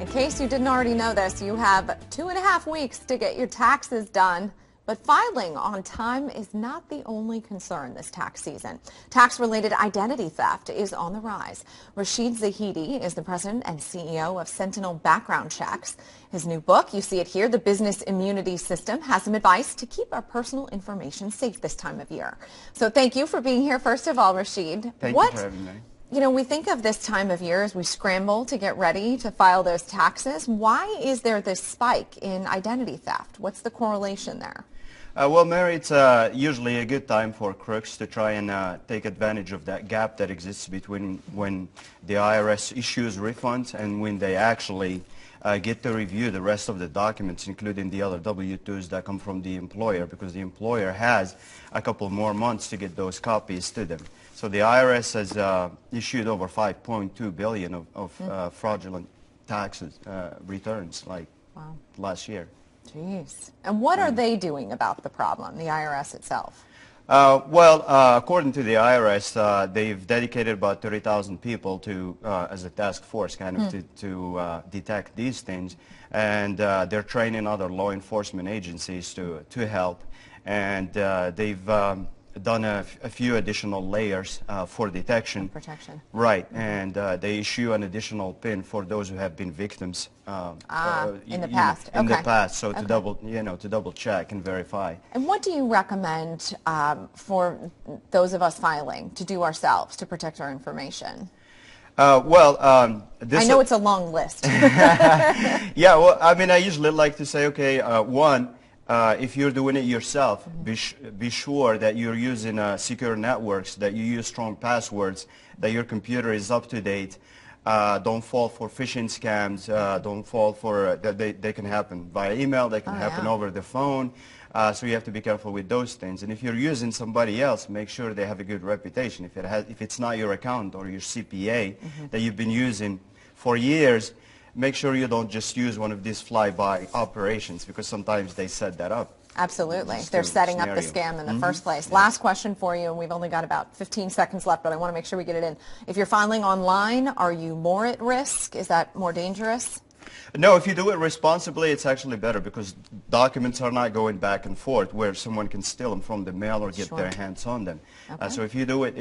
In case you didn't already know this, you have 2.5 weeks to get your taxes done. But filing on time is not the only concern this tax season. Tax-related identity theft is on the rise. Rachid Zahidi is the president and CEO of Sentinel Background Checks. His new book, you see it here, The Business Immunity System, has some advice to keep our personal information safe this time of year. So thank you for being here, first of all, Rachid. Thank you for having me. You know, we think of this time of year as we scramble to get ready to file those taxes. Why is there this spike in identity theft? What's the correlation there? Well, Mary, it's usually a good time for crooks to try and take advantage of that gap that exists between when the IRS issues refunds and when they actually get to review the rest of the documents, including the other W-2s that come from the employer, because the employer has a couple more months to get those copies to them. So the IRS has issued over $5.2 billion of fraudulent taxes returns last year. Jeez. And what are they doing about the problem, the IRS itself? According to the IRS, they've dedicated about 30,000 people to, as a task force, to detect these things, and they're training other law enforcement agencies to help, and they've done a few additional layers for detection. Protection. Right, and they issue an additional PIN for those who have been victims in the past. In the past, so to double check and verify. And what do you recommend for those of us filing to do ourselves to protect our information? I know it's a long list. Yeah, well, I mean, I usually like to say, okay, one, if you're doing it yourself, be sure that you're using secure networks, that you use strong passwords, that your computer is up to date. Don't fall for phishing scams. Don't fall for they can happen via email. They can happen over the phone. So you have to be careful with those things. And if you're using somebody else, make sure they have a good reputation. If it's not your account or your CPA that you've been using for years, make sure you don't just use one of these fly-by operations, because sometimes they set that up. Absolutely. They're setting up the scam in the first place. Yeah. Last question for you, and we've only got about 15 seconds left, but I want to make sure we get it in. If you're filing online, are you more at risk? Is that more dangerous? No, if you do it responsibly, it's actually better, because documents are not going back and forth where someone can steal them from the mail or get their hands on them. Okay. So if you do it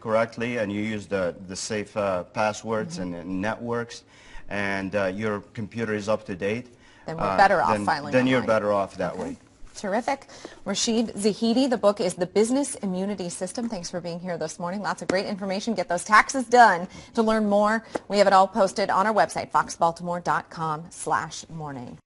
correctly and you use the safe passwords and networks, and your computer is up to date, then we're better off filing Then online. You're better off that way. Terrific. Rachid Zahidi, the book is The Business Immunity System. Thanks for being here this morning. Lots of great information. Get those taxes done. To learn more, we have it all posted on our website, foxbaltimore.com/morning.